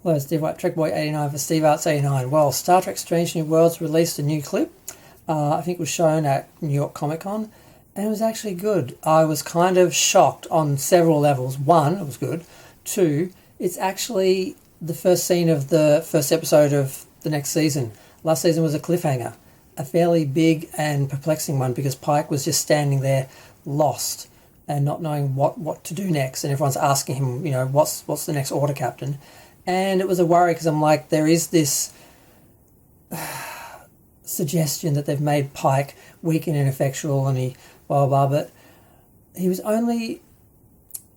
Hello, Steve White, Trek Boy 89 for Steve Arts 89. Well, Star Trek Strange New Worlds released a new clip. I think it was shown at New York Comic Con, and it was actually good. I was kind of shocked on several levels. One, it was good. Two, it's actually the first scene of the first episode of the next season. Last season was a cliffhanger, a fairly big and perplexing one, because Pike was just standing there lost and not knowing what to do next, and everyone's asking him, what's the next order, Captain? And it was a worry, because I'm like, there is this suggestion that they've made Pike weak and ineffectual, and he blah blah blah, but he was only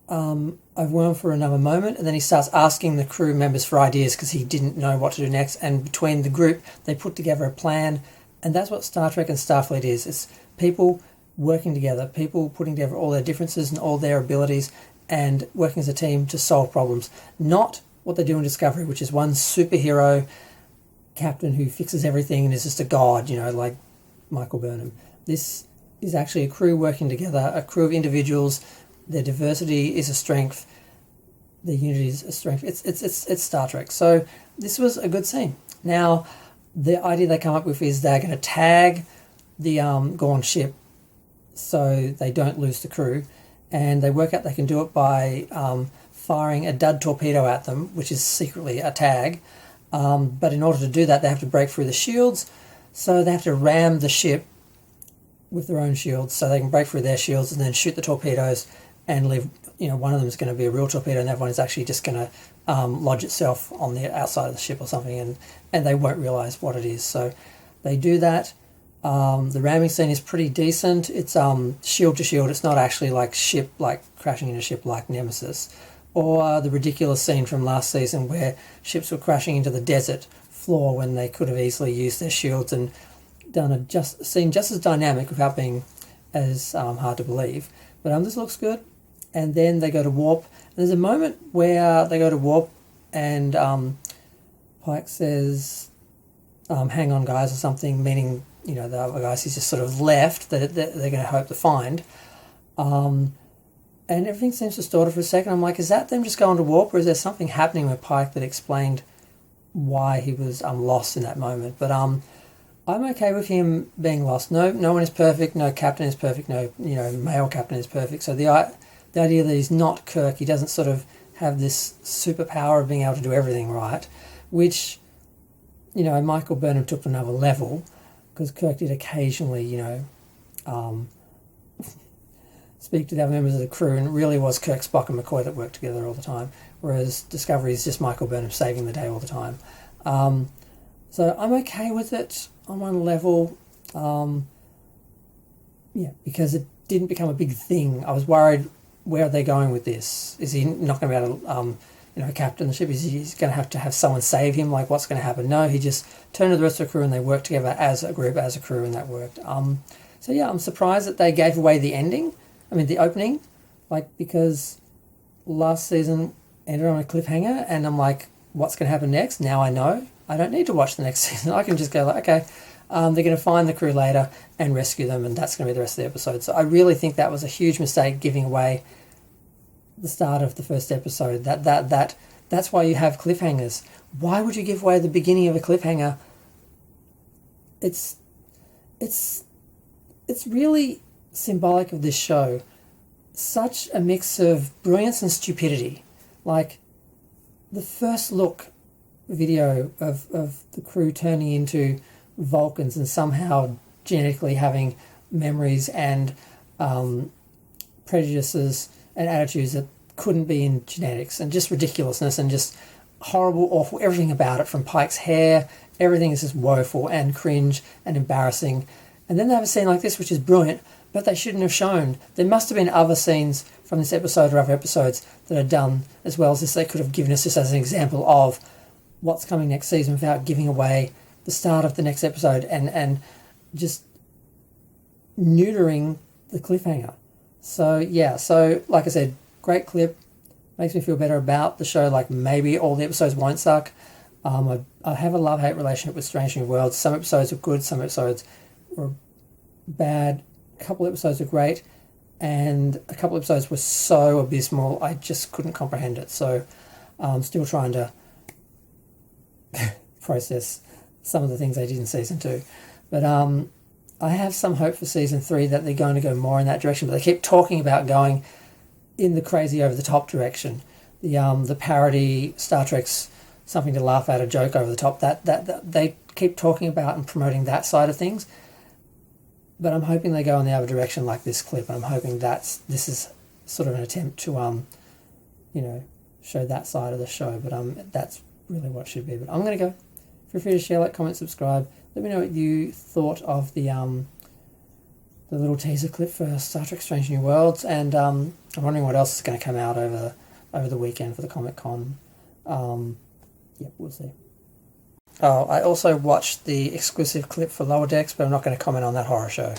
overwhelmed for another moment, and then he starts asking the crew members for ideas because he didn't know what to do next, and between the group they put together a plan. And that's what Star Trek and Starfleet is. It's people working together, people putting together all their differences and all their abilities and working as a team to solve problems. Not what they do in Discovery, which is one superhero captain who fixes everything and is just a god, like Michael Burnham. This is actually a crew working together, a crew of individuals. Their diversity is a strength. Their unity is a strength. It's Star Trek. So this was a good scene. Now, the idea they come up with is they're going to tag the Gorn ship so they don't lose the crew, and they work out they can do it by firing a dud torpedo at them, which is secretly a tag. But in order to do that, they have to break through the shields, so they have to ram the ship with their own shields so they can break through their shields and then shoot the torpedoes and leave. One of them is going to be a real torpedo, and the other one is actually just going to lodge itself on the outside of the ship or something, and they won't realise what it is. So they do that. The ramming scene is pretty decent. It's shield to shield. It's not actually like crashing into a ship like Nemesis, or the ridiculous scene from last season where ships were crashing into the desert floor when they could have easily used their shields and done a scene just as dynamic without being as hard to believe. But this looks good. And then they go to warp. And there's a moment where they go to warp and Pike says, hang on guys, or something, meaning, the other guys he's just sort of left that they're going to hope to find. And everything seems to stall for a second. I'm like, is that them just going to warp, or is there something happening with Pike that explained why he was lost in that moment? But I'm okay with him being lost. No one is perfect. No captain is perfect. No male captain is perfect. So the idea that he's not Kirk, he doesn't sort of have this superpower of being able to do everything right, which Michael Burnham took to another level, because Kirk did occasionally speak to the other members of the crew, and it really was Kirk, Spock and McCoy that worked together all the time, whereas Discovery is just Michael Burnham saving the day all the time. So I'm okay with it on one level, because it didn't become a big thing. I was worried, where are they going with this? Is he not going to be able to captain the ship? Is he going to have someone save him? Like, what's going to happen? No, he just turned to the rest of the crew and they worked together as a group, as a crew, and that worked. So yeah, I'm surprised that they gave away the opening, because last season ended on a cliffhanger, and I'm like, what's going to happen next? Now I know. I don't need to watch the next season. I can just go okay, they're going to find the crew later and rescue them, and that's going to be the rest of the episode. So I really think that was a huge mistake, giving away the start of the first episode. That's why you have cliffhangers. Why would you give away the beginning of a cliffhanger? It's really symbolic of this show. Such a mix of brilliance and stupidity. Like the first look video of the crew turning into Vulcans and somehow genetically having memories and prejudices and attitudes that couldn't be in genetics, and just ridiculousness and just horrible, awful, everything about it, from Pike's hair, everything is just woeful and cringe and embarrassing. And then they have a scene like this, which is brilliant, but they shouldn't have shown. There must have been other scenes from this episode or other episodes that are done as well as this. They could have given us just as an example of what's coming next season without giving away the start of the next episode and just neutering the cliffhanger. So yeah, like I said, great clip. Makes me feel better about the show. Like, maybe all the episodes won't suck. I have a love-hate relationship with Strange New Worlds. Some episodes are good, some episodes were bad. A couple episodes are great, and a couple episodes were so abysmal I just couldn't comprehend it. So I'm still trying to process some of the things they did in season 2. But I have some hope for season 3 that they're going to go more in that direction. But they keep talking about going in the crazy over the top direction. The parody Star Trek's something to laugh at, a joke over the top. That they keep talking about and promoting that side of things. But I'm hoping they go in the other direction like this clip. I'm hoping this is sort of an attempt to show that side of the show. But that's really what it should be. But I'm going to go. Feel free to share, like, comment, subscribe. Let me know what you thought of the little teaser clip for Star Trek Strange New Worlds, and I'm wondering what else is going to come out over the weekend for the Comic-Con. We'll see. Oh, I also watched the exclusive clip for Lower Decks, but I'm not going to comment on that horror show.